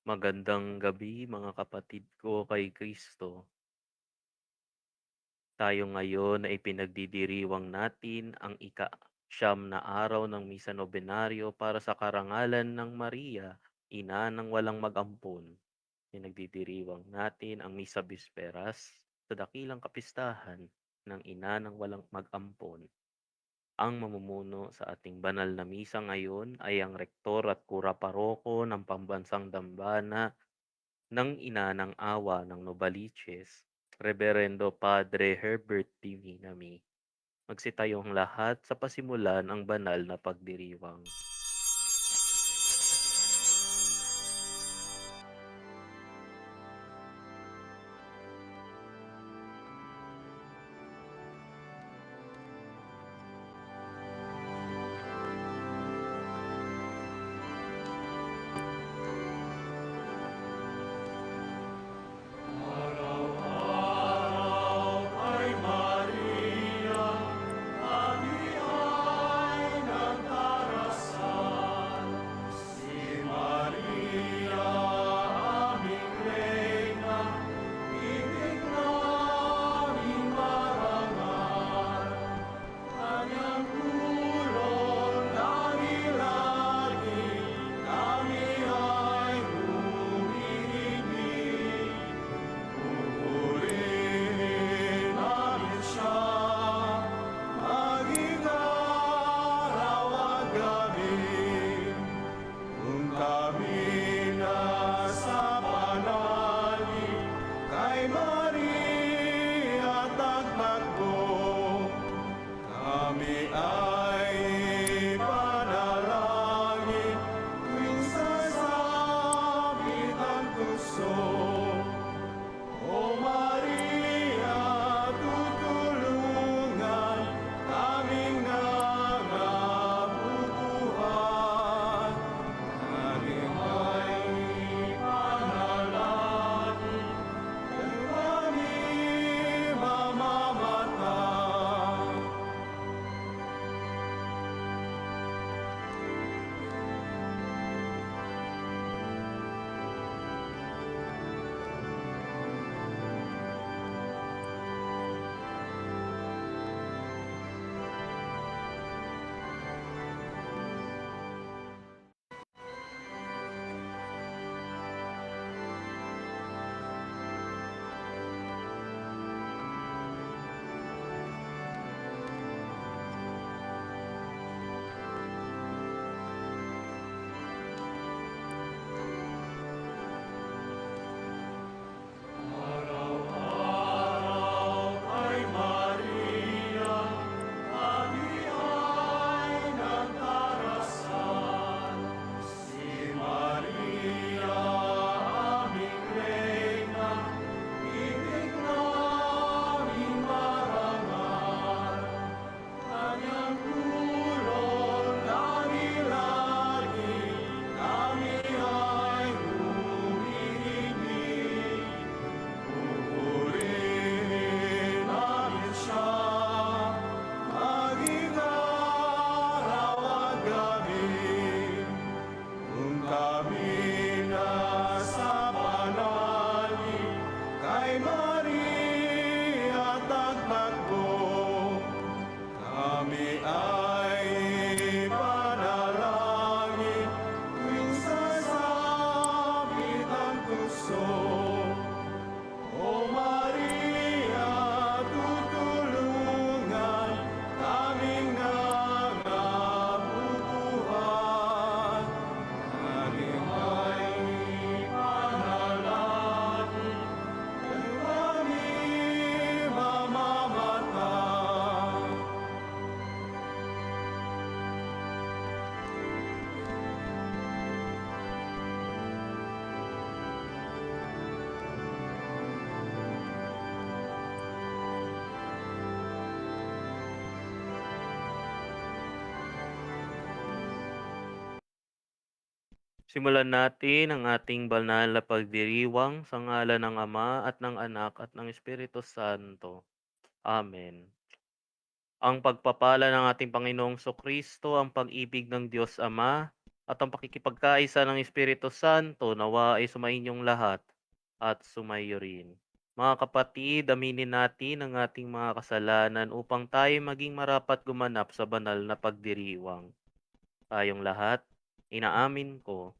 Magandang gabi mga kapatid ko kay Kristo. Tayo ngayon ay pinagdidiriwang natin ang ika-siyam na araw ng Misa Nobenaryo para sa karangalan ng Maria, Ina ng Walang Mag-ampon. Pinagdidiriwang natin ang Misa Bisperas sa dakilang kapistahan ng Ina ng Walang Mag-ampon. Ang mamumuno sa ating banal na misa ngayon ay ang rektor at kura paroko ng Pambansang Dambana ng Ina ng Awa ng Novaliches, Reverendo Padre Herbert Divinami. Magsitayong lahat sa pasimulan ang banal na pagdiriwang. Simulan natin ang ating banal na pagdiriwang sa ngalan ng Ama at ng Anak at ng Espiritu Santo. Amen. Ang pagpapala ng ating Panginoong Kristo, ang pag-ibig ng Diyos Ama, at ang pakikipagkaisa ng Espiritu Santo nawa ay sumainyong lahat at sumayo rin. Mga kapatid, aminin natin ang ating mga kasalanan upang tayo maging marapat gumanap sa banal na pagdiriwang. Tayong lahat, inaamin ko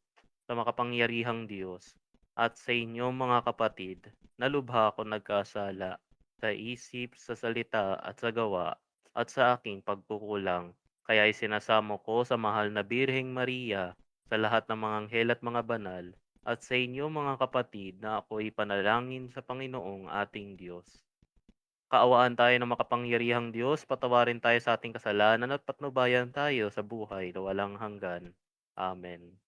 sa makapangyarihang Diyos at sa inyo mga kapatid na lubha ako nagkasala sa isip, sa salita at sa gawa at sa aking pagkukulang. Kaya isinasamo ko sa mahal na Birheng Maria, sa lahat ng mga anghel at mga banal, at sa inyo mga kapatid na ako'y panalangin sa Panginoong ating Diyos. Kaawaan tayo ng makapangyarihang Diyos, patawarin tayo sa ating kasalanan at patnubayan tayo sa buhay na walang hanggan. Amen.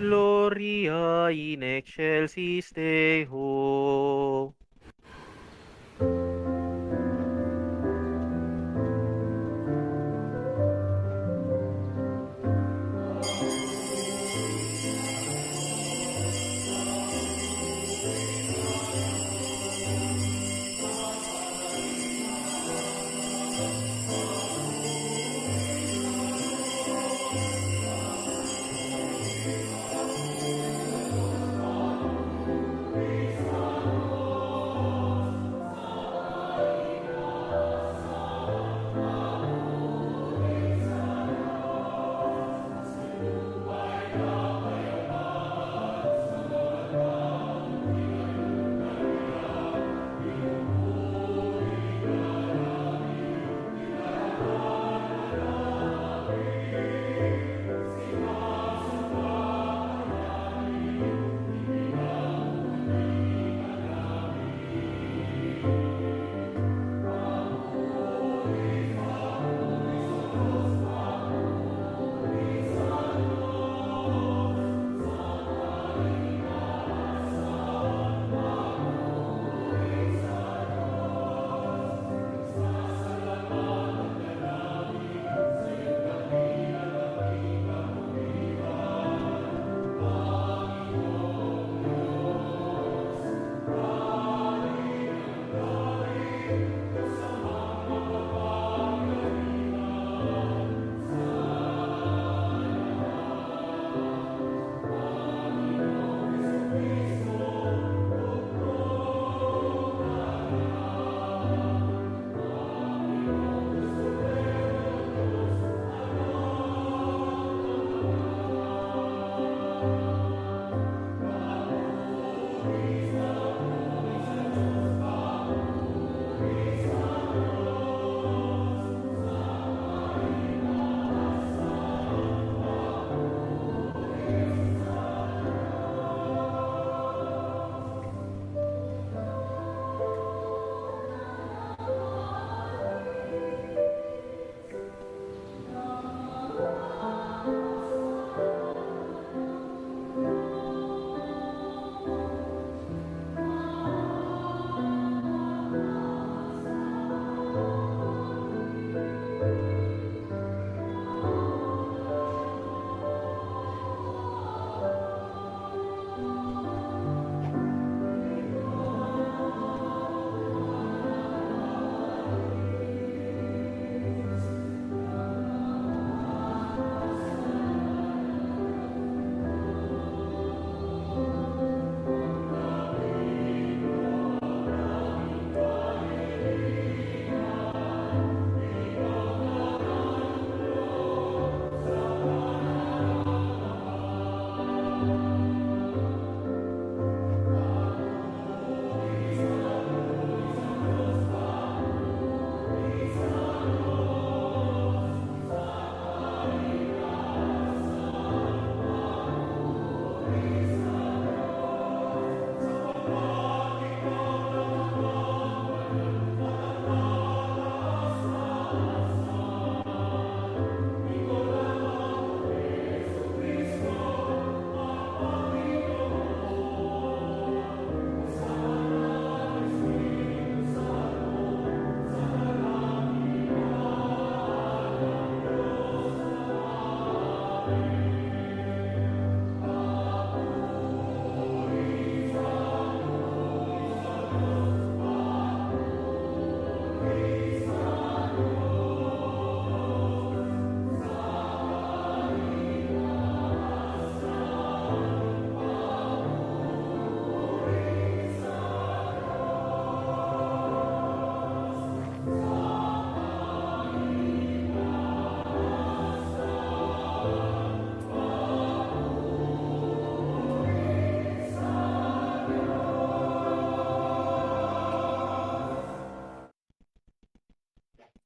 Gloria in excelsis Deo.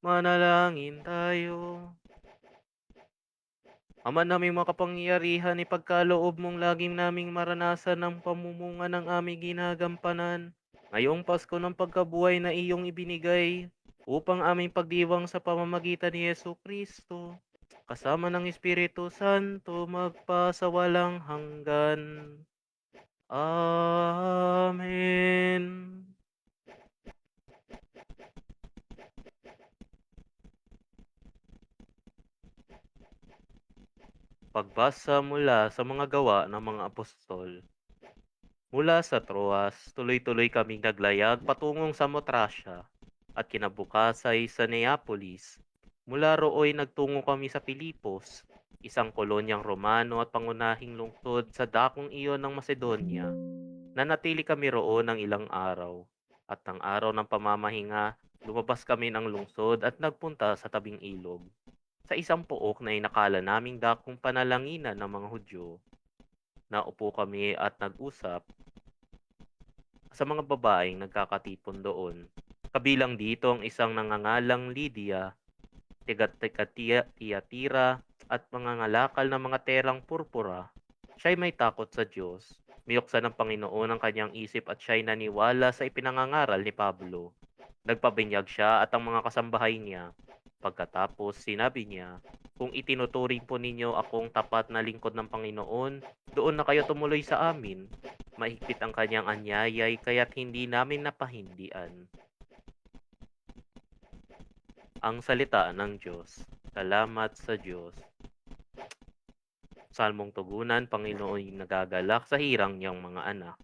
Manalangin tayo. Ama naming makapangyarihan, ipagkaloob mong laging naming maranasan ang pamumunga ng aming ginagampanan. Ngayong Pasko ng pagkabuhay na iyong ibinigay upang aming pagdiwang sa pamamagitan ni Yesu Kristo, kasama ng Espiritu Santo, magpasawalang hanggan. Amen. Pagbasa mula sa mga gawa ng mga apostol. Mula sa Troas, tuloy-tuloy kaming naglayag patungong Samotracia at kinabukasan sa Neapolis. Mula rooy nagtungo kami sa Pilipos, isang kolonyang Romano at pangunahing lungsod sa dakong iyon ng Macedonia. Nanatili kami roon ng ilang araw, at ng araw ng pamamahinga, lumabas kami ng lungsod at nagpunta sa tabing ilog. Sa isang pook na inakala naming dakong panalanginan ng mga Hudyo, naupo kami at nag-usap sa mga babaeng nagkakatipon doon. Kabilang dito ang isang nangangalang Lydia, tiga-Tiyatira at mangangalakal ng mga terang purpura. Siya'y may takot sa Diyos, miyuksan ng Panginoon ang kanyang isip at siya'y naniwala sa ipinangangaral ni Pablo. Nagpabinyag siya at ang mga kasambahay niya. Pagkatapos sinabi niya, kung itinuturing po ninyo akong tapat na lingkod ng Panginoon, doon na kayo tumuloy sa amin. Mahigpit ang kanyang anyayay kaya't hindi namin napahindian. Ang salita ng Diyos. Salamat sa Diyos. Salmong tugunan, Panginooy nagagalak sa hirang niyang mga anak.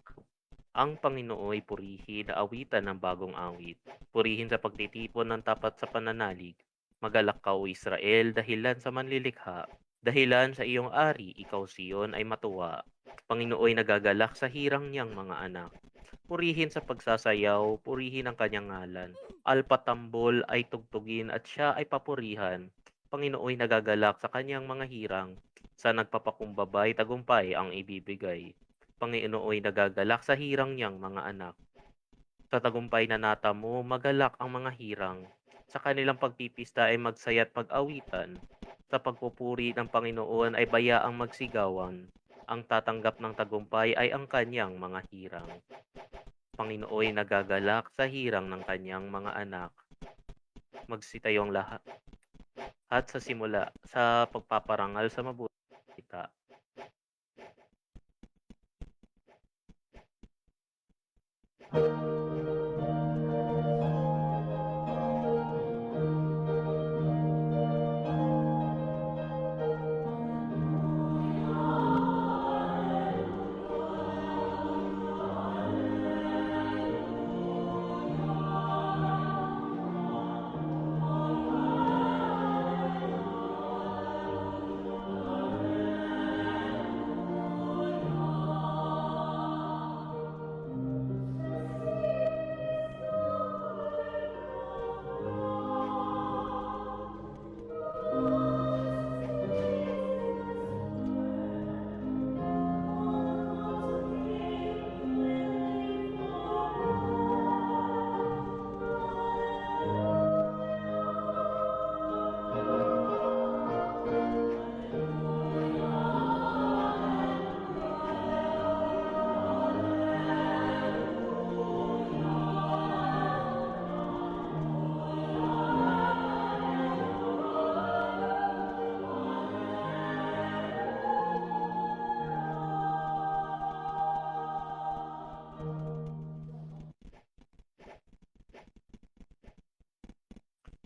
Ang Panginooy purihin na awitan ng bagong awit. Purihin sa pagtitipon ng tapat sa pananalig. Magalak ka o Israel, dahilan sa manlilikha. Dahilan sa iyong ari, ikaw Siyon ay matuwa. Panginooy nagagalak sa hirang niyang mga anak. Purihin sa pagsasayaw, purihin ang kanyang ngalan. Alpatambol ay tugtugin at siya ay papurihan. Panginooy nagagalak sa kanyang mga hirang. Sa nagpapakumbabay, tagumpay ang ibibigay. Panginooy nagagalak sa hirang niyang mga anak. Sa tagumpay na natamo, magalak ang mga hirang. Sa kanilang pagpipista ay magsaya't pag-awitan. Sa pagpupuri ng Panginoon ay bayaang magsigawan. Ang tatanggap ng tagumpay ay ang kanyang mga hirang. Panginooy nagagalak sa hirang ng kanyang mga anak. Magsitayong lahat at sa simula sa pagpaparangal sa mabuti kita.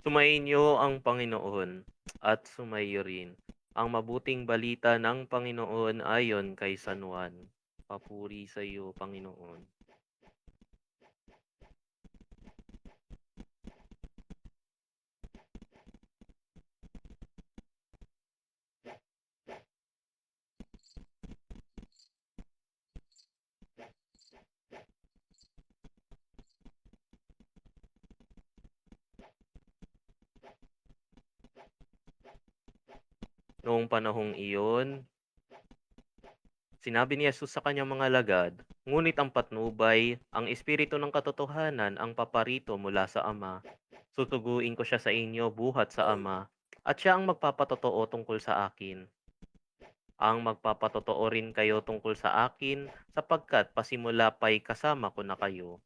Sumainyo ang Panginoon at sumayo rin ang mabuting balita ng Panginoon ayon kay San Juan. Papuri sa iyo, Panginoon. Noong panahong iyon, sinabi ni Jesus sa kanyang mga alagad, ngunit ang patnubay, ang Espiritu ng katotohanan ang paparito mula sa Ama. Susuguin ko siya sa inyo buhat sa Ama, at siya ang magpapatotoo tungkol sa akin. Ang magpapatotoo rin kayo tungkol sa akin, sapagkat pasimula pa'y kasama ko na kayo.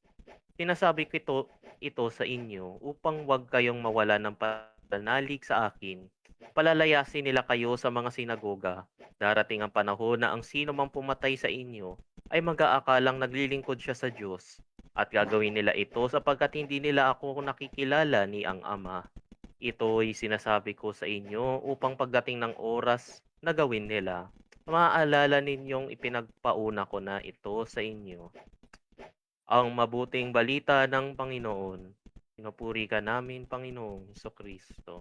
Sinasabi ko ito sa inyo upang huwag kayong mawala ng pananalig sa akin. Palalayasin nila kayo sa mga sinagoga. Darating ang panahon na ang sino mang pumatay sa inyo ay mag-aakalang naglilingkod siya sa Diyos. At gagawin nila ito sapagkat hindi nila ako nakikilala ni ang Ama. Ito'y sinasabi ko sa inyo upang pagdating ng oras na gawin nila, maaalala ninyong ipinagpauna ko na ito sa inyo. Ang mabuting balita ng Panginoon. Pinupuri ka namin, Panginoong Jesucristo.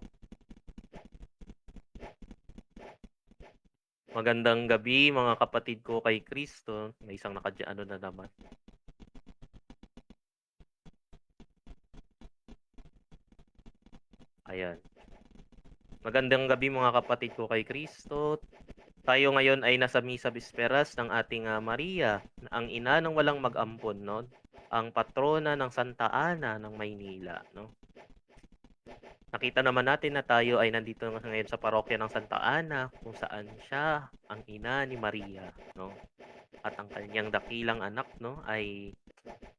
Magandang gabi mga kapatid ko kay Kristo. May isang ano na naman. Ayan. Magandang gabi mga kapatid ko kay Kristo. Tayo ngayon ay nasa Misa Bisperas ng ating Maria, ang ina ng walang mag-ampon, no? Ang patrona ng Santa Ana ng Maynila, no? Nakita naman natin na tayo ay nandito ngayon sa parokya ng Santa Ana, kung saan siya ang ina ni Maria, no? At ang kanyang dakilang anak, no, ay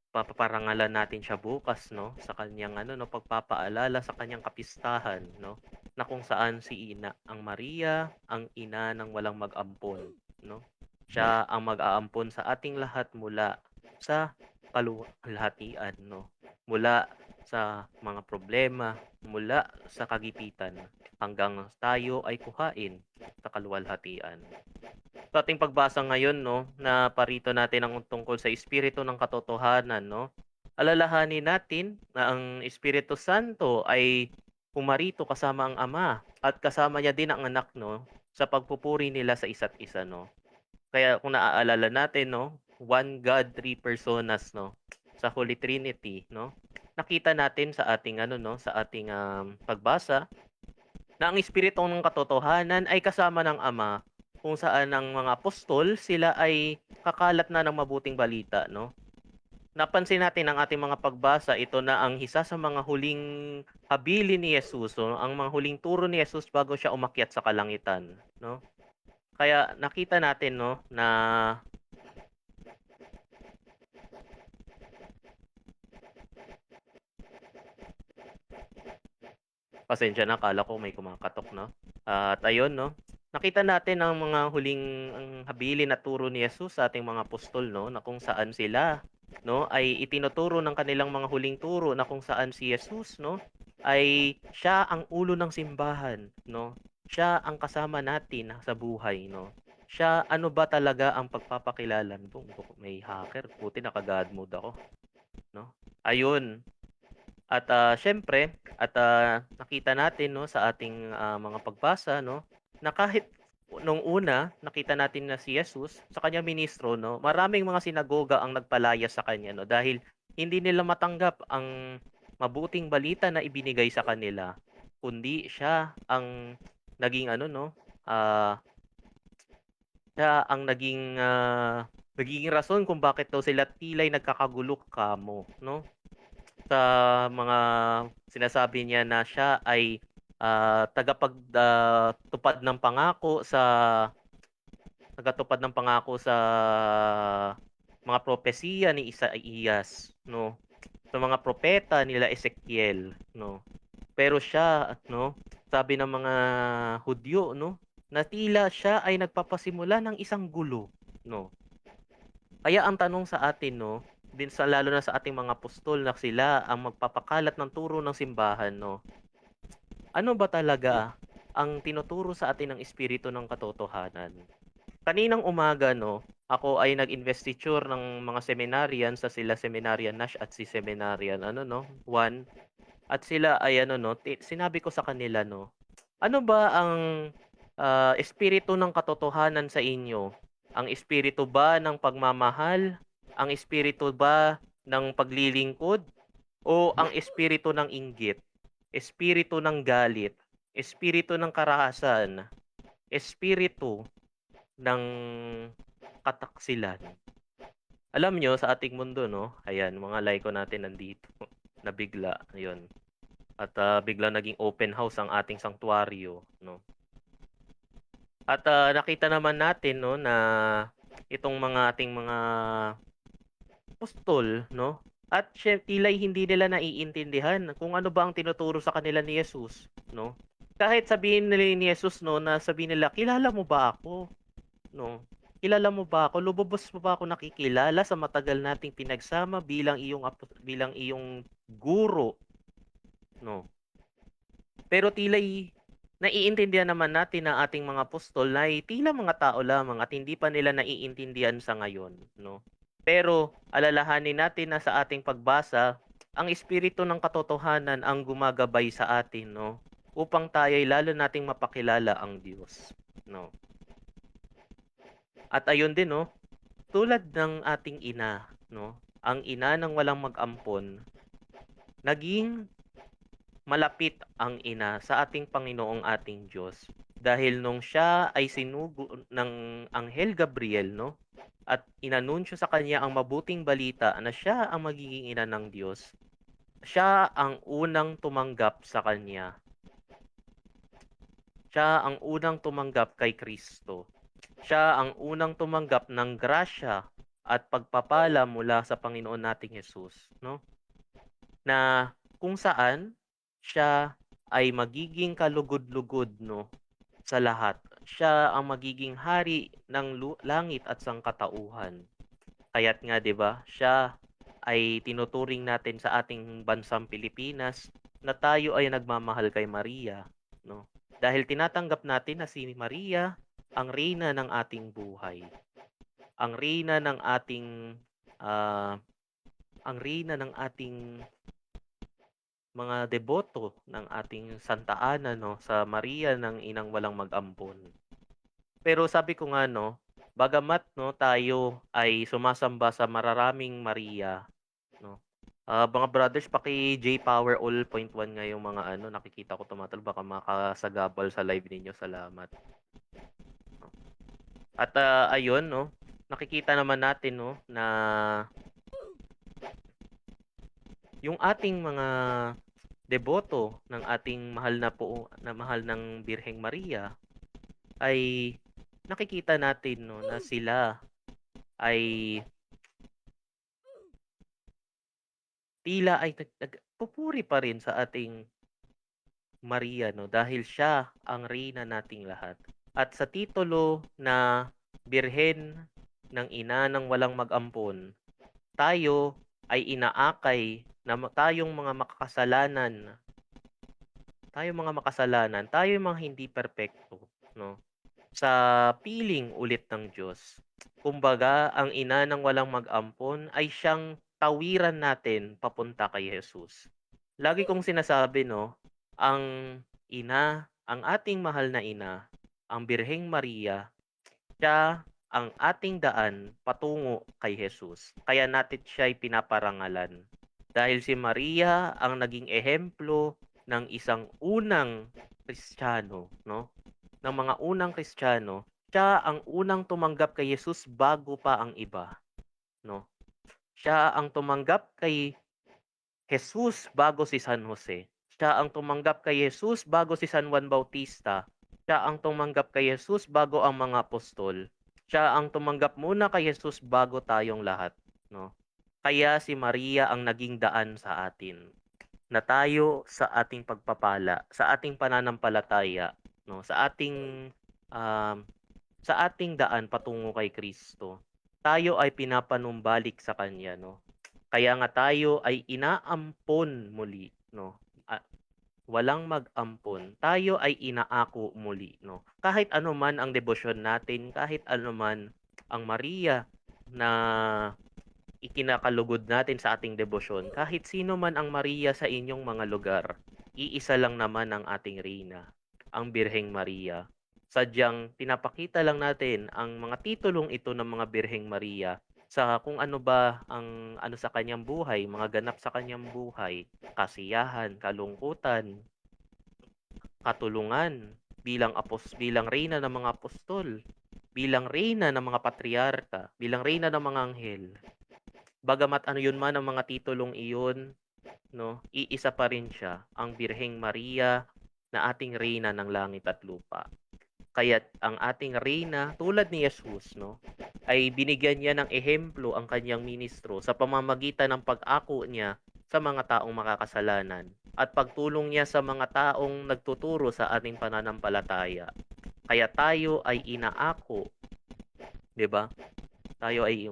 paparangalan natin siya bukas, no, sa kanyang pagpapaalala sa kanyang kapistahan, no, na kung saan si ina ang Maria, ang ina ng walang mag-ampon, no. Siya ang mag-aampon sa ating lahat mula sa kaluwalhatian, no. Mula sa mga problema, mula sa kagipitan, hanggang tayo ay kuhain sa kaluwalhatian. Sa ating pagbasa ngayon, no, na parito natin ang tungkol sa Espiritu ng Katotohanan, no. Alalahanin natin na ang Espiritu Santo ay pumarito kasama ang Ama at kasama niya din ang Anak, no, sa pagpupuri nila sa isa't isa, no. Kaya kung naaalala natin, no, one God, three personas, no, sa Holy Trinity, no. Nakita natin sa ating sa ating pagbasa na ang Espiritu ng Katotohanan ay kasama ng Ama, kung saan ang mga apostol sila ay kakalat na ng mabuting balita, no. Napansin natin ang ating mga pagbasa, ito na ang isa sa mga huling habilin ni Jesus, no, ang mga huling turo ni Jesus bago siya umakyat sa kalangitan, no. Kaya nakita natin, no, na pasensya na, akala ko may kumakatok, no. At ayun, no, nakita natin ang mga huling habilin at turo ni Jesus sa ating mga apostol, no, na kung saan sila, no, ay itinuturo ng kanilang mga huling turo na kung saan si Jesus, no, ay siya ang ulo ng simbahan, no. Siya ang kasama natin sa buhay, no. Siya, ano ba talaga ang pagpapakilala nito? May hacker, buti naka-God mode ako, no. Ayun. At siyempre at nakita natin, no, sa ating mga pagbasa, no, na kahit nung una nakita natin na si Jesus sa kanyang ministro, no, maraming mga sinagoga ang nagpalaya sa kanya, no, dahil hindi nila matanggap ang mabuting balita na ibinigay sa kanila, kundi siya ang naging no, siya ang naging rason kung bakit daw sila tila'y nagkakagulo kamo, no? Sa mga sinasabi niya na siya ay tagatupad ng pangako sa mga propesiya ni Isaías, no, sa mga propeta nila Ezekiel, no. Pero siya, no, sabi ng mga Hudyo, no, na tila siya ay nagpapasimula ng isang gulo, no. Kaya ang tanong sa atin, no, din sa lalo na sa ating mga apostol na sila ang magpapakalat ng turo ng simbahan, no. Ano ba talaga ang tinuturo sa atin ng Espiritu ng Katotohanan? Kaninang umaga, no, ako ay nag-investiture ng mga seminarian sa sila Seminarian Nash at si Seminarian no, Juan. At sila ay no, sinabi ko sa kanila, no, ano ba ang espiritu ng katotohanan sa inyo? Ang espiritu ba ng pagmamahal? Ang espiritu ba ng paglilingkod? O ang espiritu ng inggit? Espiritu ng galit? Espiritu ng karahasan? Espiritu ng kataksilan? Alam nyo, sa ating mundo, no, ayan, mga laiko natin nandito, nabigla, ayun. at biglang naging open house ang ating sanktuaryo, 'no? At nakita naman natin 'no na itong mga ating mga apostol 'no, at tila'y hindi nila naiintindihan kung ano ba ang tinuturo sa kanila ni Jesus 'no. Kahit sabihin nila ni Jesus 'no, na sabihin nila, "Kilala mo ba ako?" 'No, "Kilala mo ba ako? Lubos mo ba ako nakikilala sa matagal nating pinagsama bilang iyong guro?" 'No. Pero tila'y naiintindihan naman natin ng ating mga apostol na tila mga tao lamang at hindi pa nila naiintindihan sa ngayon 'no. Pero alalahanin natin na sa ating pagbasa, ang espiritu ng katotohanan ang gumagabay sa atin 'no, upang tayo'y lalo nating mapakilala ang Diyos 'no. At ayun din 'no, tulad ng ating ina 'no, ang ina ng walang mag-ampon, naging malapit ang ina sa ating Panginoong ating Diyos dahil nung siya ay sinugo ng Anghel Gabriel 'no, at inanunsyo sa kanya ang mabuting balita na siya ang magiging ina ng Diyos, siya ang unang tumanggap sa kanya. Siya ang unang tumanggap kay Kristo. Siya ang unang tumanggap ng grasya at pagpapala mula sa Panginoon nating Jesus 'no, na kung saan siya ay magiging kalugod-lugod 'no, sa lahat. Siya ang magiging hari ng langit at sangkatauhan. Kaya't nga 'di ba, siya ay tinuturing natin sa ating bansang Pilipinas na tayo ay nagmamahal kay Maria 'no. Dahil tinatanggap natin na si Maria ang reyna ng ating buhay, ang reyna ng ating, ah, ang reyna ng ating mga deboto ng ating Santa Ana 'no, sa Maria ng Inang Walang Mag-ampon. Pero sabi ko nga 'no, bagamat 'no, tayo ay sumasamba sa mararaming Maria 'no, mga brothers paki-J-Power all point one nga yung mga ano, nakikita ko tumatal baka makasagabal sa live ninyo, salamat. At ayun 'no, nakikita naman natin 'no, na yung ating mga deboto ng ating mahal ng Birheng Maria ay nakikita natin 'no, na sila ay tila ay nagpupuri pa rin sa ating Maria 'no, dahil siya ang reyna nating lahat. At sa titulo na Birhen ng Ina ng Walang Mag-ampon, tayo ay inaakay na tayo mga hindi perpekto 'no, sa piling ulit ng Diyos. Kumbaga, ang ina ng walang mag-ampon ay siyang tawiran natin papunta kay Jesus. Lagi kong sinasabi 'no, ang ang ating mahal na ina, ang Birheng Maria, siya ang ating daan patungo kay Jesus. Kaya natin siya ay pinaparangalan. Dahil si Maria ang naging ehemplo ng isang unang Kristiyano 'no, ng mga unang Kristiyano, siya ang unang tumanggap kay Jesus bago pa ang iba 'no. Siya ang tumanggap kay Jesus bago si San Jose. Siya ang tumanggap kay Jesus bago si San Juan Bautista. Siya ang tumanggap kay Jesus bago ang mga apostol. Siya ang tumanggap muna kay Jesus bago tayong lahat 'no. Kaya si Maria ang naging daan sa atin, na tayo sa ating pagpapala, sa ating pananampalataya 'no, um, sa ating daan patungo kay Kristo, tayo ay pinapanumbalik sa kanya 'no. Kaya nga tayo ay inaampon muli 'no, walang mag-ampon, tayo ay inaako muli 'no. Kahit ano man ang debosyon natin, kahit ano man ang Maria na ikinakalugod natin sa ating debosyon, kahit sino man ang Maria sa inyong mga lugar, iisa lang naman ang ating reyna, ang Birheng Maria. Sadyang pinapakita lang natin ang mga titulong ito ng mga Birheng Maria sa kung ano ba ang ano sa kanyang buhay, mga ganap sa kanyang buhay, kasiyahan, kalungkutan, katulungan, bilang reyna ng mga apostol, bilang reyna ng mga patriarka, bilang reyna ng mga anghel. Bagamat ano yun man ang mga titulong iyon, 'no, iisa pa rin siya, ang Birheng Maria na ating reyna ng langit at lupa. Kaya't ang ating reyna tulad ni Jesus 'no, ay binigyan niya ng ehemplo ang kanyang ministro sa pamamagitan ng pag-ako niya sa mga taong makakasalanan at pagtulong niya sa mga taong nagtuturo sa ating pananampalataya. Kaya tayo ay inaako, 'di ba? Tayo ay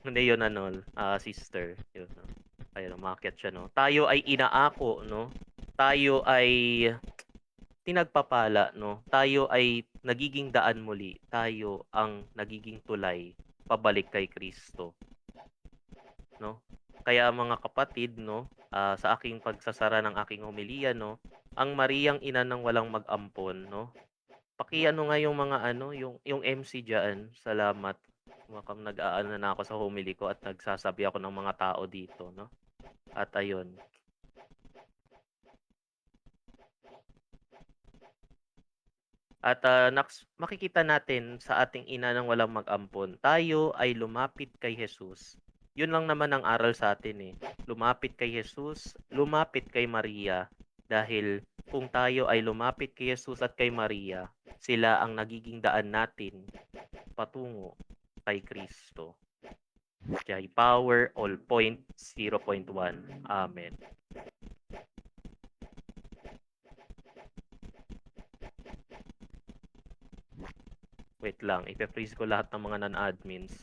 hindi yun ano, sister, yun 'no. Ayun umakyat siya 'no. Tayo ay inaako 'no, tayo ay pinagpapala 'no, tayo ay nagiging daan muli, tayo ang nagiging tulay pabalik kay Kristo 'no. Kaya mga kapatid 'no, sa aking pagsasara ng aking homilya 'no, ang Mariyang Ina ng Walang Mag-ampon 'no, paki-ano nga yung mga ano, yung MC diyan, salamat. Mukhang nag-aano na ako sa homily ko at nagsasabi ako ng mga tao dito 'no, at ayun. At, makikita natin sa ating ina ng walang mag-ampon, tayo ay lumapit kay Jesus. Yun lang naman ang aral sa atin eh. Lumapit kay Jesus, lumapit kay Maria. Dahil kung tayo ay lumapit kay Jesus at kay Maria, sila ang nagiging daan natin patungo kay Kristo. Jai Power, All Point, 0.1. Amen. Wait lang, ipe-freeze ko lahat ng mga non-admins.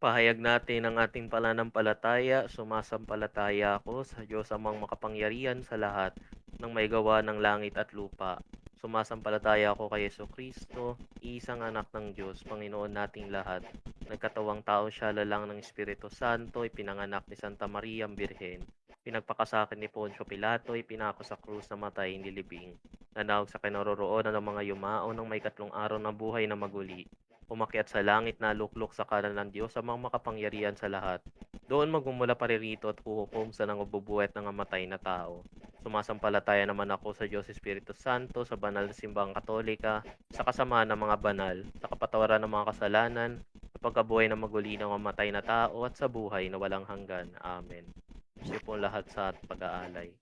Pahayag natin ang ating pananampalataya, sumasampalataya ako sa Diyos amang makapangyarihan sa lahat ng may gawa ng langit at lupa. Sumasampalataya ako kay Kristo, isang anak ng Diyos, Panginoon nating lahat. Nagkatawang tao siya lalang ng Espiritu Santo, ipinanganak ni Santa Maria ang Birhen. Pinagpakasakin ni Poncio Pilato, ipinako sa krus na matay nilibing. Nanawag sa kinaroroonan ng mga yumao ng may katlong araw na buhay na maguli. Umakyat sa langit na luklok sa kanan ng Diyos amang makapangyarihan sa lahat. Doon magmumula paririto at huhukom sa nangabubuhat ng amatay na tao. Sumasampalataya naman ako sa Diyos Espiritu Santo, sa banal na simbang katolika, sa kasamaan ng mga banal, sa kapatawaran ng mga kasalanan, sa pagkabuhay ng maguli ng mamatay na tao at sa buhay na walang hanggan. Amen. Siyo po lahat sa pag-aalay.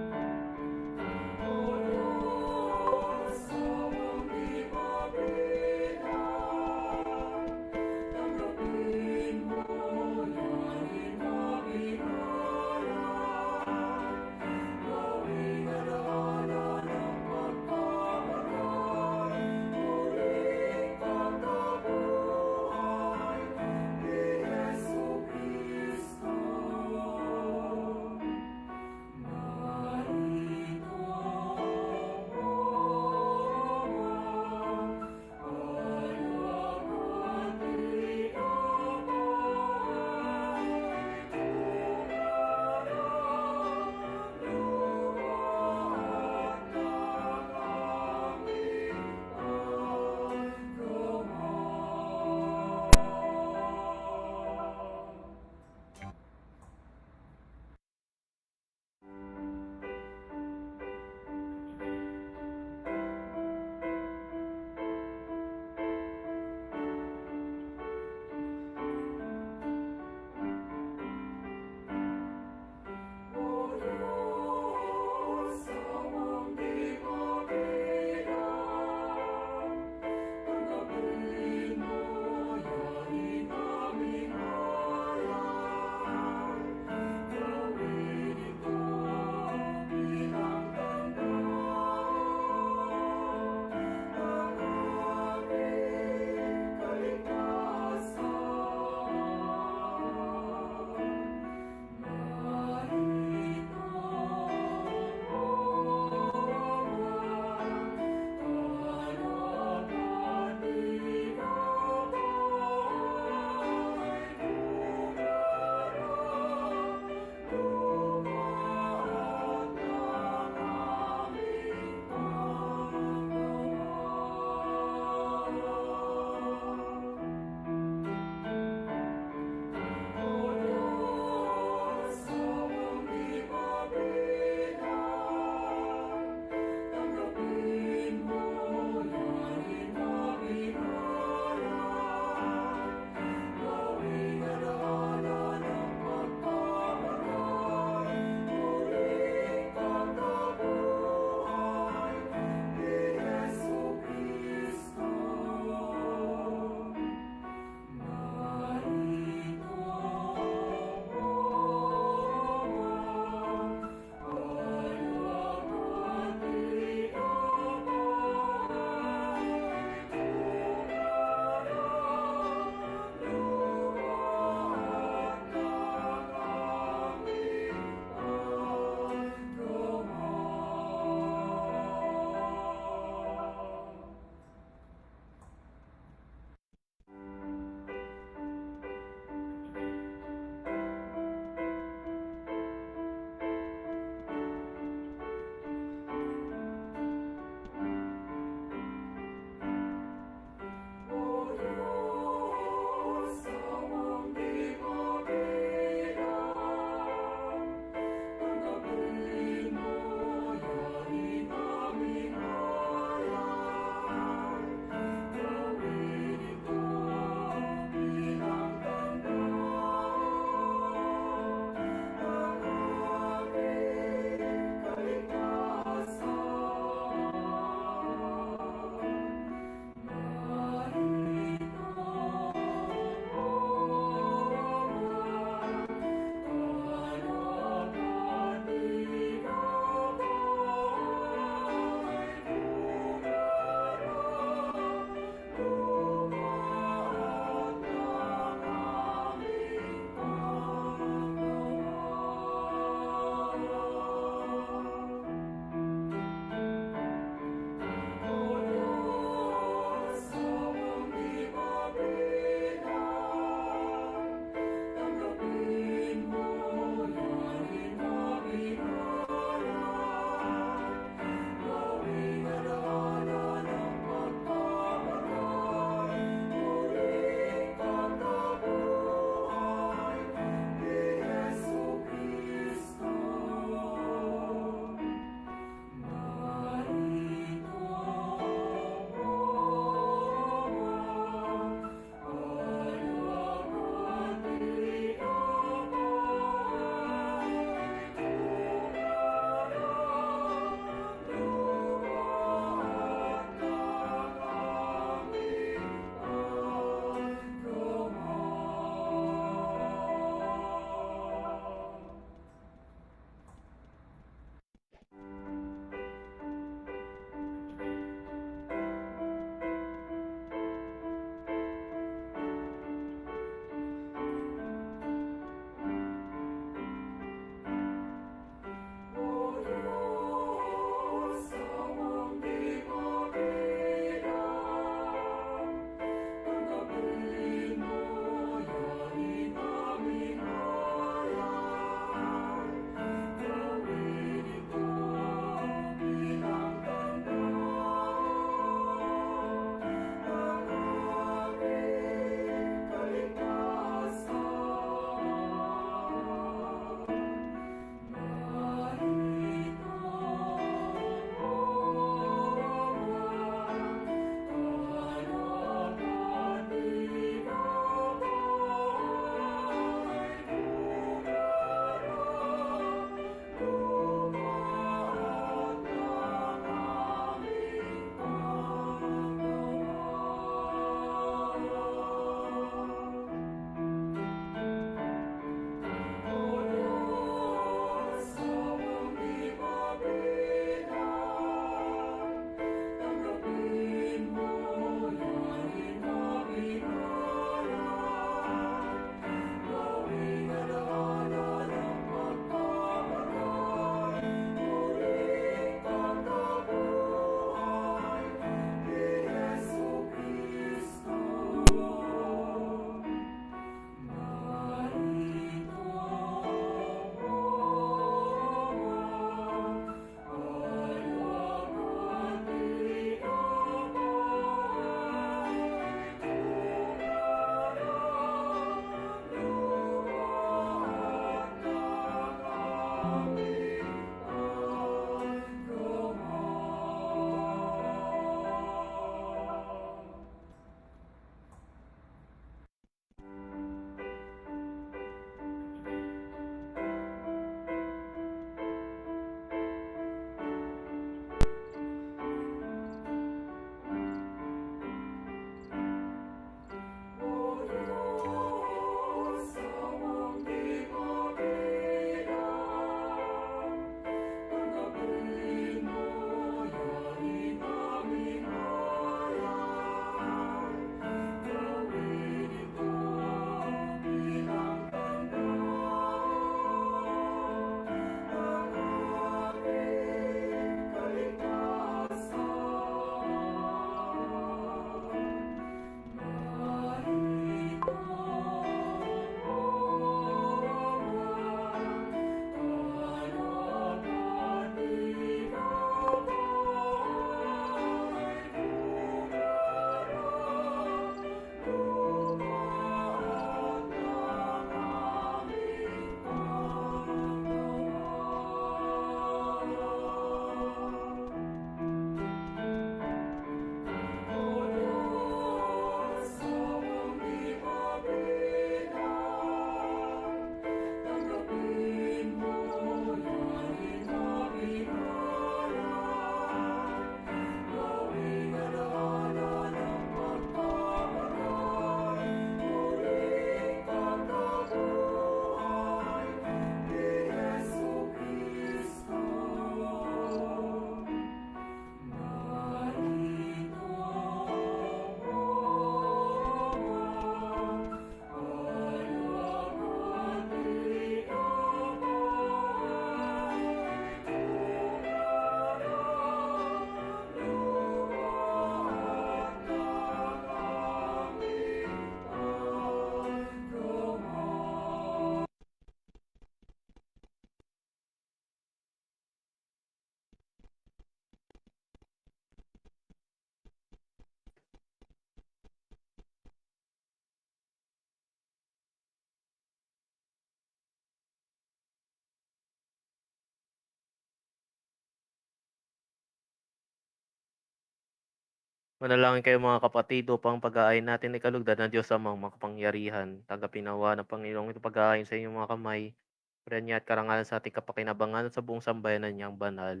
Manalangin kayo mga kapatid upang pag-aayin natin ay kalugdan ng Diyos Amang makapangyarihan. Tanggapin nawa ng Panginoong ito pag-aayin sa inyong mga kamay. Purihan niya at karangalan sa ating kapakinabangan at sa buong sambayanan niyang banal.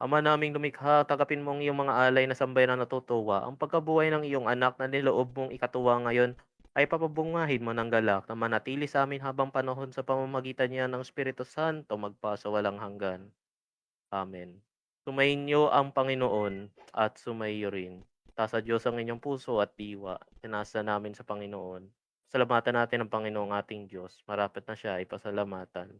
Ama naming lumikha, tanggapin mo ang iyong mga alay na sambayan na natutuwa. Ang pagkabuhay ng iyong anak na niloob mong ikatuwa ngayon ay papabungahin mo ng galak na manatili sa amin habang panahon sa pamamagitan niya ng Espiritu Santo magpa sa walang hanggan. Amen. Sumainyo ang Panginoon at sumaiyo rin. Tasa Diyos ang inyong puso at diwa. Tinasa namin sa Panginoon. Salamatan natin ang Panginoong ating Diyos. Marapat na siya ay pasalamatan.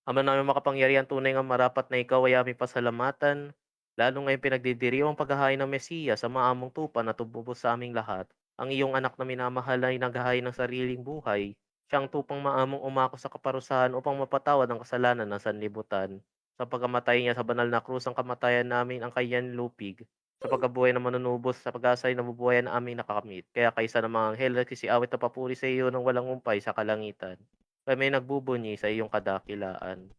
Ama namin makapangyarihan, tunay nga marapat na ikaw ay aming pasalamatan, lalo ngayong pinagdidiriwang paghahain ng Mesiya sa maamong tupa na tumubos sa aming lahat. Ang iyong anak na minamahal ay naghahain ng sariling buhay, siyang tupang maamong umako sa kaparusahan upang mapatawad ang kasalanan ng sanlibutan. Sa pagkamatay niya sa banal na krus ang kamatayan namin ang kanyang lupig. Sa pagkabuhay na manunubos sa pag-asa ay nabubuhay na aming nakakamit. Kaya kaysa ng mga anghel nagsisiawit na papuri sa iyo ng walang umpay sa kalangitan. Kami nagbubunyi sa iyong kadakilaan.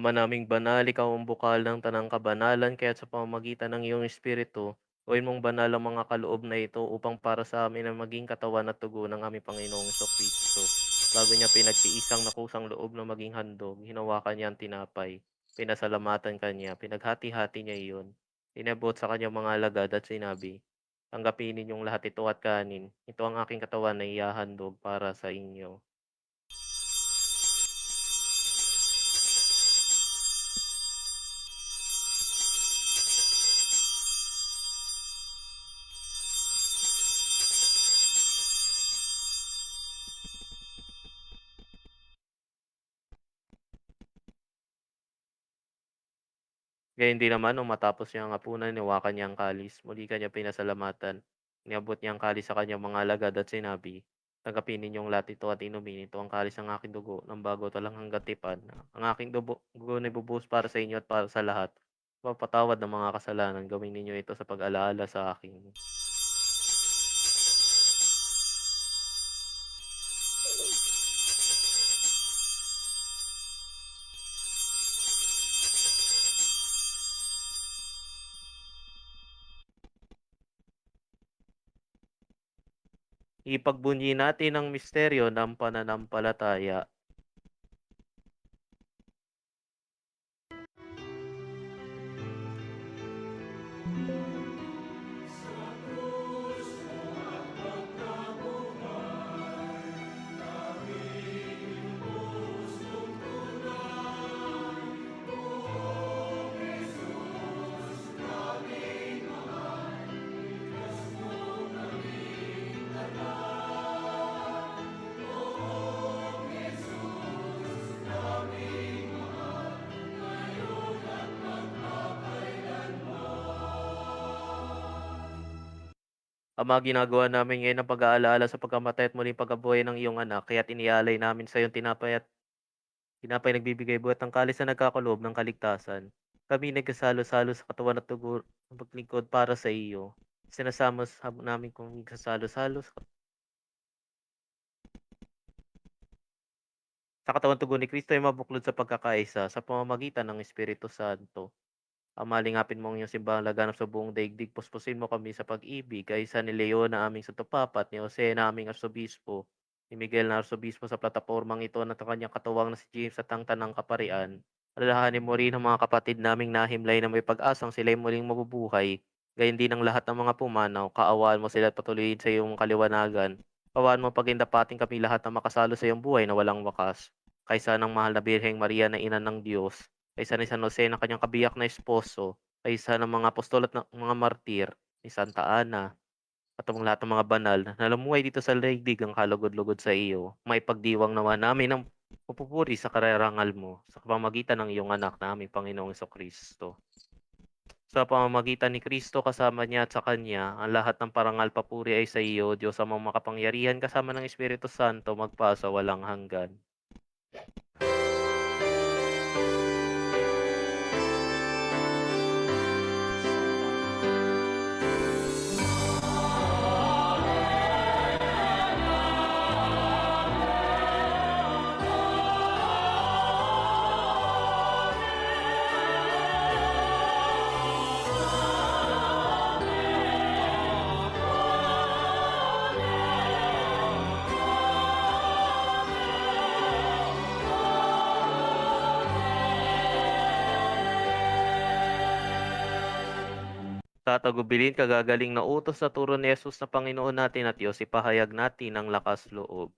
Ama naming banal, ikaw ang bukal ng tanang kabanalan, kaya't sa pamamagitan ng iyong Espiritu, gawin mong banal ang mga kaloob na ito upang para sa amin ang maging katawan at dugo ng aming Panginoong Kristo. Bago niya pinagtiisang nakusang loob na maging handog, hinawakan niya ang tinapay, pinasalamatan kanya, pinaghati-hati niya iyon, inabot sa kanyang mga alagad at sinabi, tanggapin ninyong lahat ito at kanin, ito ang aking katawan na ihahandog para sa inyo. Gayon din naman nung matapos niyang hapunan, hinawakan niya ang kalis, muli kanyang pinasalamatan. Iniabot niya ang kalis sa kanyang mga alagad at sinabi, tanggapin ninyong lahat ito at inumin. Ito ang kalis ng aking dugo ng bago talang hanggang tipan. Ang aking dugo na ibubuhos para sa inyo at para sa lahat. Papatawad ng mga kasalanan, gawin ninyo ito sa pag-alaala sa akin. Ipagbunyi natin ang misteryo ng pananampalataya. Ama, ginagawa namin ngayon ang pag-aalala sa pagkamatay at muling pagkabuhay ng iyong anak, kaya't inialay namin sa iyong tinapay nagbibigay buhat ng kalis na nagkakaloob ng kaligtasan. Kami nagkasalo-salo sa katawan at dugo ang paglingkod para sa iyo. Sinasama namin kung magsasalo-salo sa katawan tugon ni Kristo ay mabuklod sa pagkakaisa sa pamamagitan ng Espiritu Santo. Amalingapin mo ang iyong simbahang laganap sa buong daigdig, puspusin mo kami sa pag-ibig, kaysa ni Leon na aming Santopapat, ni Jose na aming Arsobispo, ni Miguel na Arsobispo sa platapormang ito at ang kanyang katuwang na si James at ang Tanang Kaparian. Alalahanin mo rin ang mga kapatid naming nahimlay na may pag-asang sila'y muling mabubuhay, gayon din ang lahat ng mga pumanaw, kaawaan mo sila at patuloyin sa iyong kaliwanagan. Kaawaan mo pagindapating kami lahat na makasalo sa iyong buhay na walang wakas. Kaysa ng mahal na Birheng Maria na ina ng Diyos, kaysa ni San Jose na kanyang kabiyak na esposo, kaysa ng mga apostol at ng mga martir, ni Santa Ana, at ang lahat ng mga banal na lumuway dito sa daigdig ang kalugod-lugod sa iyo, maipagdiwang nawa namin ang pupupuri sa kararangal mo sa pamamagitan ng iyong anak na aming Panginoong Kristo. Sa pamamagitan ni Kristo kasama niya at sa Kanya, ang lahat ng parangal papuri ay sa iyo, Diyos amang makapangyarihan kasama ng Espiritu Santo magpa sa walang hanggan. Sa tagubilin kagagaling na utos sa turo ni Jesus na Panginoon natin at Diyos, ipahayag natin ang lakas loob.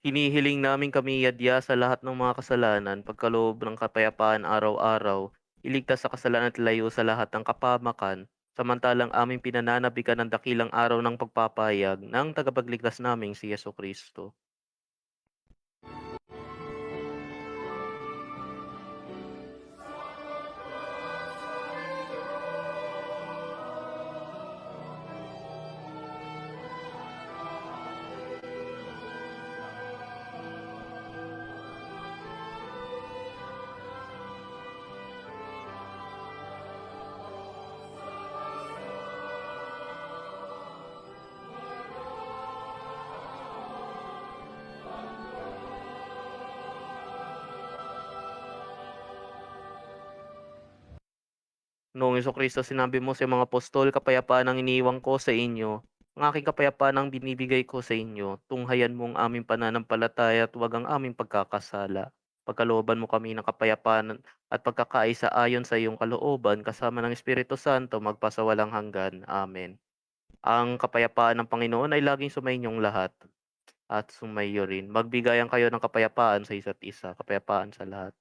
Hinihiling namin kami iadya sa lahat ng mga kasalanan, pagkaloob ng kapayapaan araw-araw, iligtas sa kasalanan at layo sa lahat ng kapamakan, samantalang aming pinananabikan ng dakilang araw ng pagpapahayag ng tagapagligtas naming si Kristo. Noong Kristo sinabi mo sa mga apostol, kapayapaan ang iniiwan ko sa inyo, Ang aking kapayapaan ang binibigay ko sa inyo, tunghayan mo ang aming pananampalataya at huwag ang aming pagkakasala. Pagkalooban mo kami ng kapayapaan at pagkakaisa ayon sa iyong kalooban kasama ng Espiritu Santo magpasawalang hanggan. Amen. Ang kapayapaan ng Panginoon ay laging sumainyong lahat at sumaiyo rin. Magbigayan kayo ng kapayapaan sa isa't isa, kapayapaan sa lahat.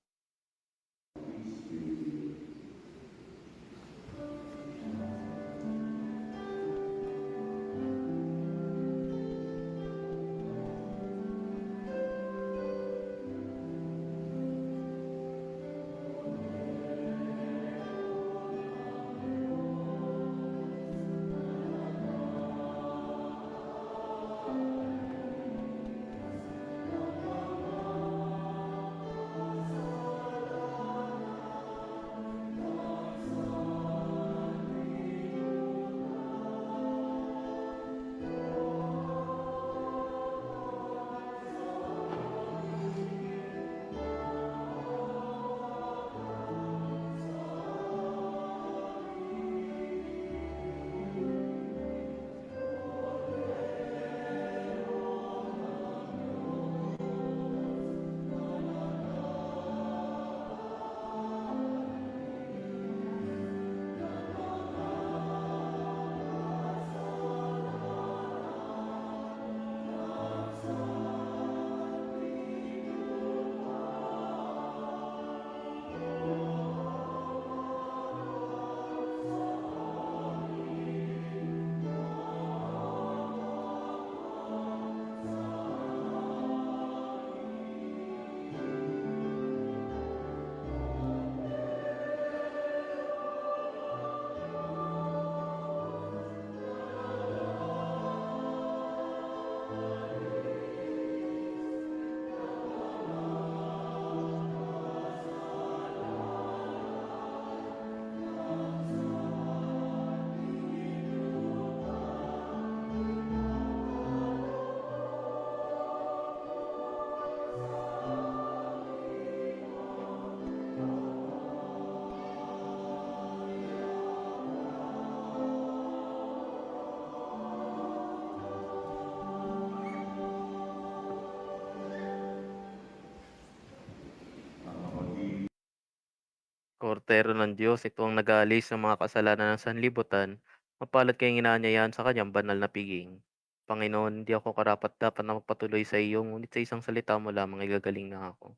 Kordero ng Diyos, ito ang nag-aalis ng mga kasalanan ng sanlibutan. Mapalad kayong inaanyayahan sa kanyang banal na piging. Panginoon, hindi ako karapat-dapat na magpatuloy sa iyo, ngunit sa isang salita mo lamang ay gagaling na ako.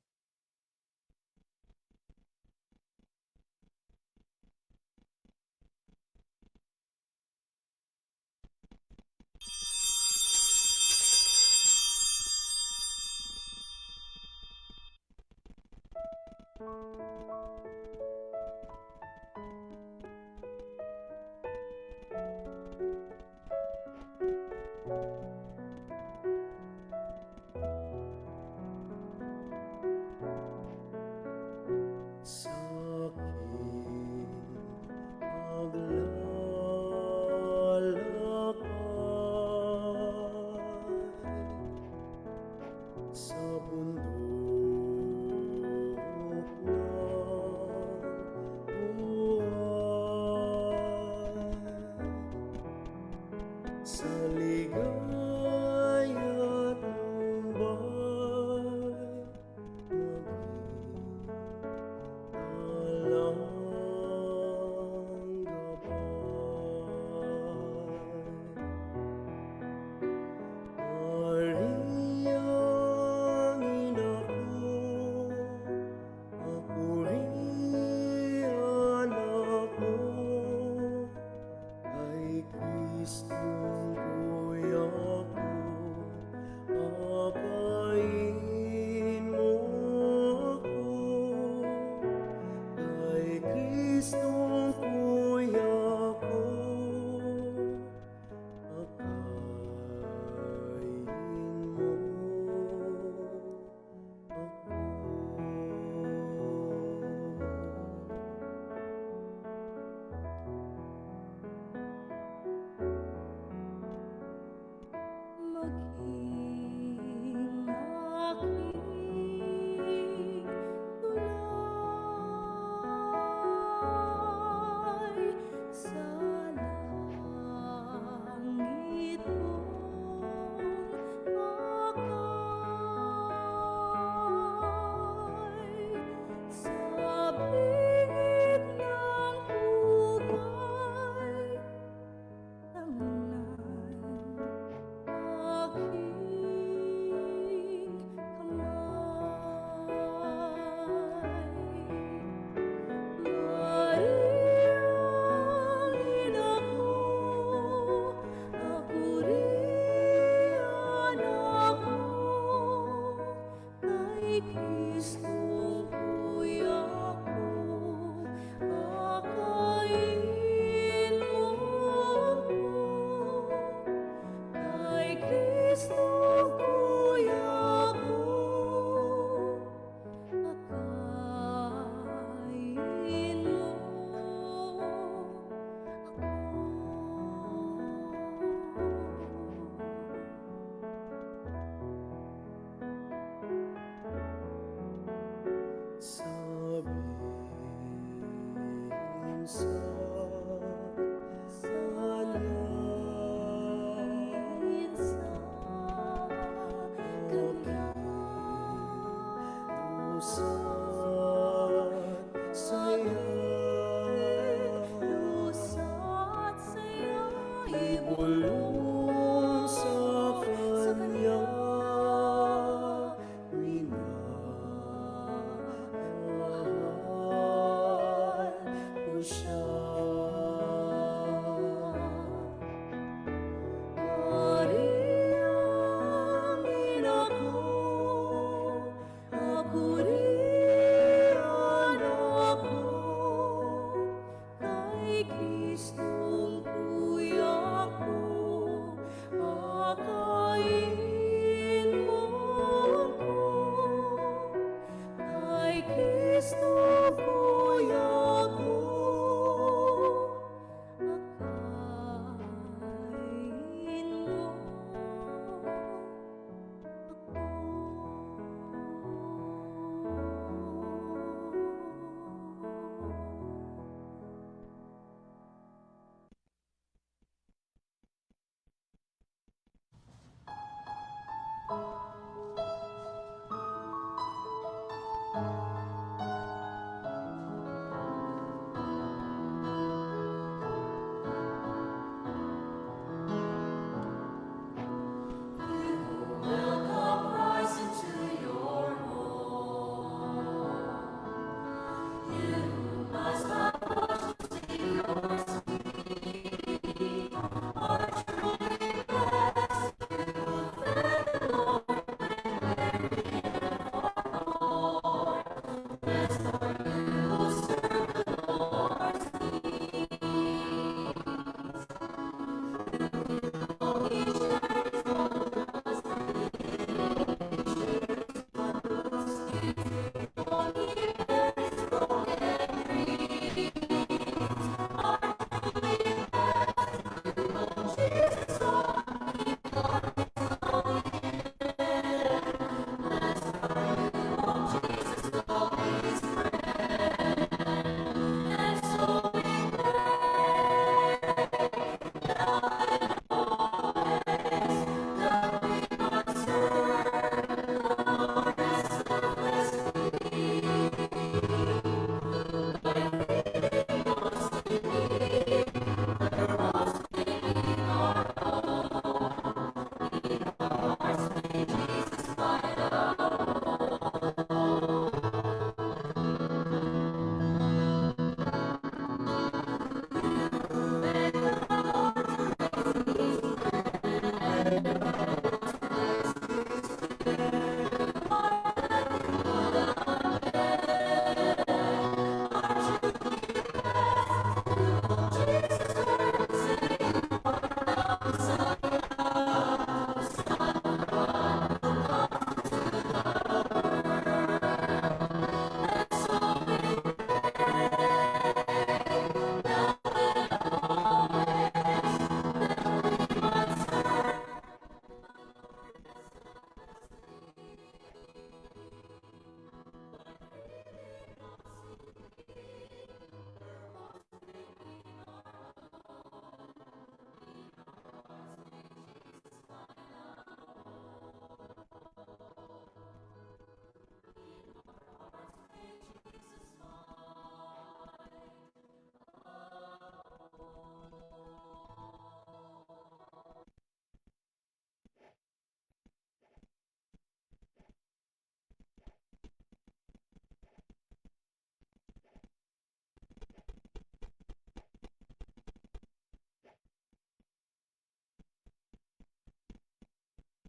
Sakit maglalakad sa bundok ng buhay, sa ligaya't Mumbai maging Bulong sa kanya, minahal ko siya. Maria, ina ko, ako rin anak mo, kay Kristong kuya ko, akayin mo ko. Kay Kristo kuya ko, akayin mo ako. Welcome Christ into your home. You must not watch to see your sweet heart truly blessed. You fed the Lord when Lord. Blessed are you who serve the Lord's needs. Oh, he shares all those all he bears from every are truly blessed. Jesus, all he done from blessed are you, oh Jesus, all his friend. And so we pray now and always that we might serve the Lord as selflessly by feeding us to Thee, where offspring our own, in our hearts may Jesus find our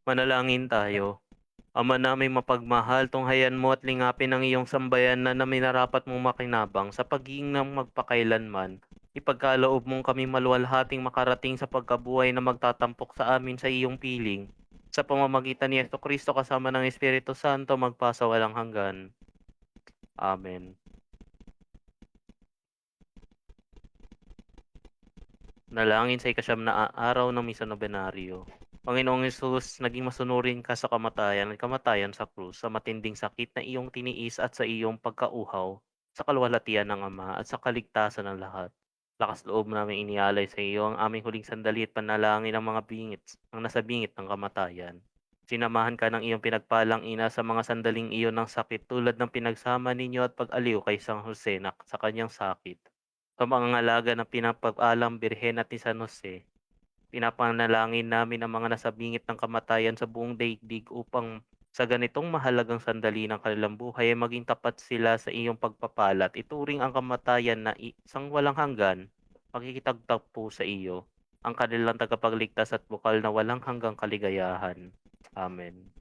Manalangin tayo. Ama naming mapagmahal, tunghayan mo at lingapin ang iyong sambayan na minarapat mong makinabang sa pagiging ng magpakailanman. Ipagkaloob mong kami maluwalhating makarating sa pagkabuhay na magtatampok sa amin sa iyong piling. Sa pamamagitan ni Kristo kasama ng Espiritu Santo magpasa walang hanggan. Amen. Nalangin sa ikasyam na araw ng Misa Nobenaryo. Panginoong Hesus, naging masunurin ka sa kamatayan at kamatayan sa krus, sa matinding sakit na iyong tiniis at sa iyong pagkauhaw, sa kaluwalhatian ng Ama at sa kaligtasan ng lahat. Lakas loob namin inialay sa iyo ang aming huling sandali at panalangin ng mga bingit, ang nasa bingit ng kamatayan. Sinamahan ka ng iyong pinagpalang ina sa mga sandaling iyon ng sakit tulad ng pinagsama ninyo at pag-aliw kay San Jose sa kanyang sakit. Sa pangangalaga ng pinagpag-alang Birhen at ni San Jose, Pinapanalangin namin ang mga nasa bingit ng kamatayan sa buong daigdig upang sa ganitong mahalagang sandali ng kanilang buhay ay maging tapat sila sa iyong pagpapala at ituring ang kamatayan na isang walang hanggan, pakikitagtagpo sa iyo, ang kanilang tagapagligtas at bukal na walang hanggang kaligayahan. Amen.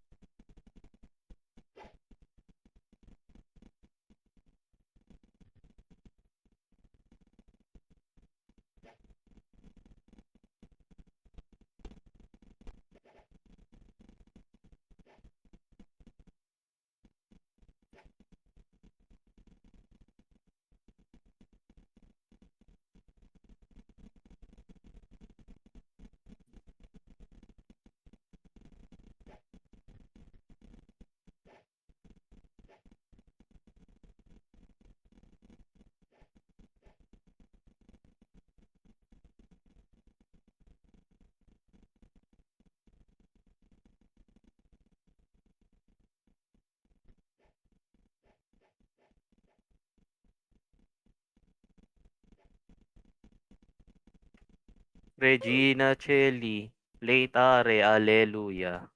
Regina Coeli, laetare, alleluia.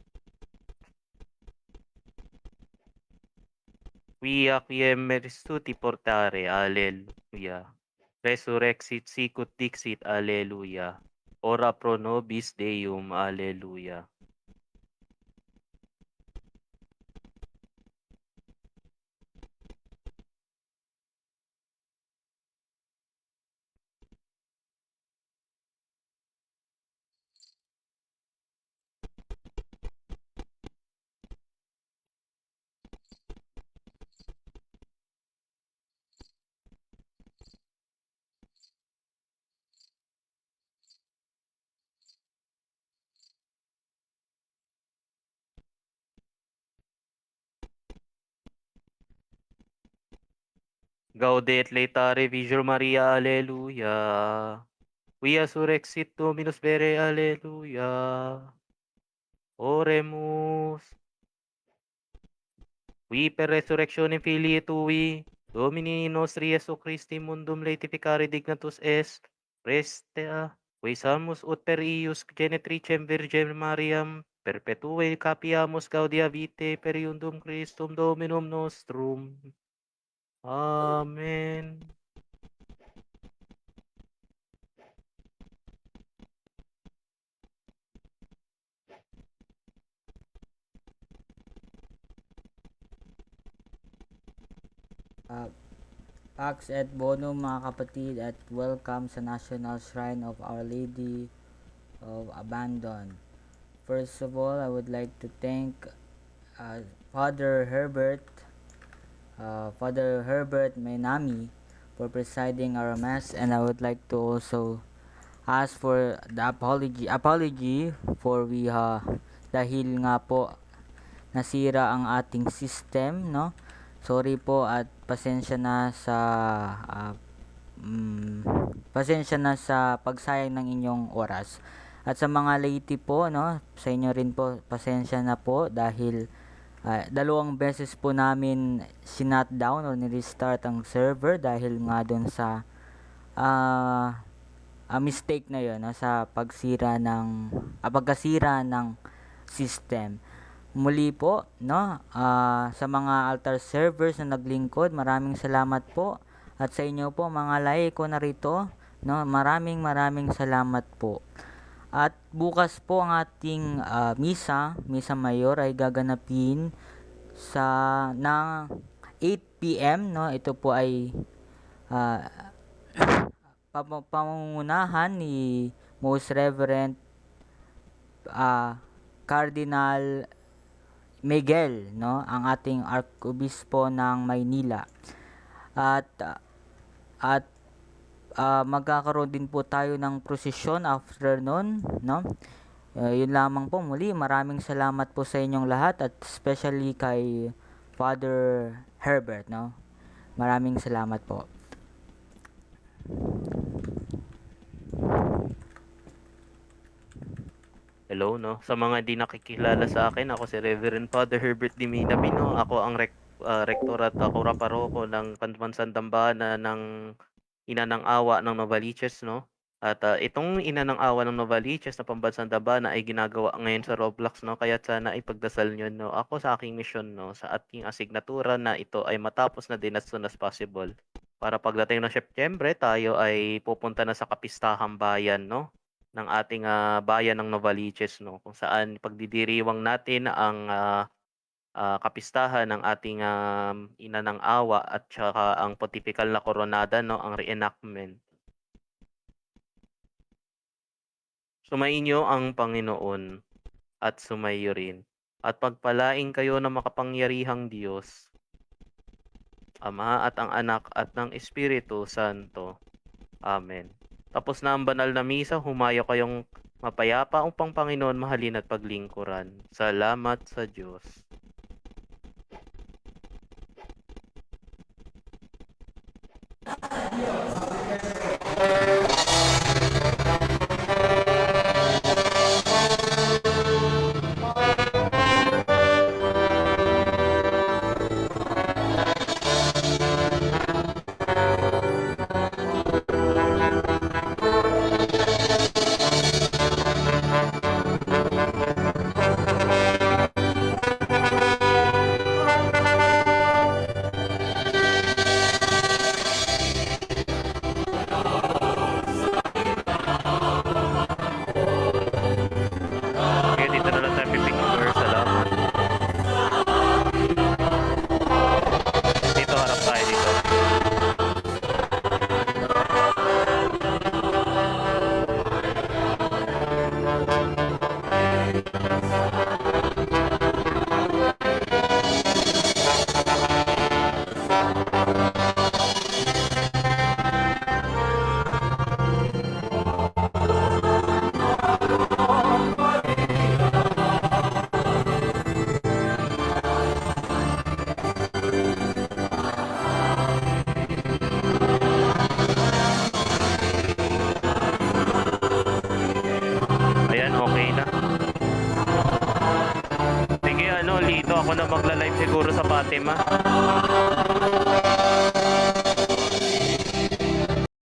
Quia quiem merituti portare, alleluia. Resurrexit sicut dixit, alleluia. Ora pro nobis Deum, alleluia. Gaude et laetare Virgo Maria, alleluia. Quia surrexit Dominus vere, alleluia. Oremus. Qui per resurrectionem Filii Tui, Domini nostri Iesu Christi mundum laetificare dignatus est, prestea, qui salmus ut per ius genetricem Virgem Mariam, perpetue capiamus gaudia vitae per iundum Christum Dominum nostrum. Amen. Pax et bonum mga kapatid at welcome sa National Shrine of Our Lady of Abandon. First of all, I would like to thank Father Herbert Mainami for presiding our mass, and I would like to also ask for the apology for dahil nga po nasira ang ating system, no? Sorry po at pasensya na sa pagsayang ng inyong oras. At sa mga late po, no, sa inyo rin po, pasensya na po dahil dalawang beses po namin sinut down o ni-restart ang server dahil nga doon sa mistake na yun, no, sa pagkasira ng system. Muli po, no, sa mga altar servers na naglingkod, maraming salamat po. At sa inyo po mga laiko na rito, no, maraming salamat po. At bukas po ang ating misa mayor ay gaganapin ng 8 PM, no. Ito po ay pamungunahan ni Most Reverend Cardinal Miguel, no, ang ating Arcobispo ng Maynila. At magkakaroon din po tayo ng prosesyon after nun, no. Yun lamang po. Muli, maraming salamat po sa inyong lahat at especially kay Father Herbert, no. Maraming salamat po. Hello, no? Sa mga di nakikilala sa akin, ako si Reverend Father Herbert D. Minamino. Ako ang rektor at akura paroko ng Pambansang Dambana ng Ina ng Awa ng Novaliches, no? At, itong Ina ng Awa ng Novaliches na pambansang dambana ay ginagawa ngayon sa Roblox 'no, kaya't sana ipagdasal niyo 'no, ako sa aking misyon 'no, sa ating asignatura na ito ay matapos na din as soon as possible. Para pagdating ng Setyembre tayo ay pupunta na sa kapistahang bayan 'no, ng ating, bayan ng Novaliches 'no, kung saan pagdidiriwang natin ang, kapistahan ng ating, Ina ng Awa at tsaka ang pontipikal na koronada 'no, ang reenactment. Sumainyo ang Panginoon at sumayo rin, at pagpalain kayo ng makapangyarihang Diyos, Ama at ang Anak at ng Espiritu Santo. Amen. Tapos na ang banal na misa, humayo kayong mapayapa upang Panginoon mahalin at paglingkuran. Salamat sa Diyos. Sige, dito na lang tayo pipicture. Salamat. Dito, harap tayo dito. Ayan, okay na. Sige, Lito, ako na magla-live siguro sa Fatima.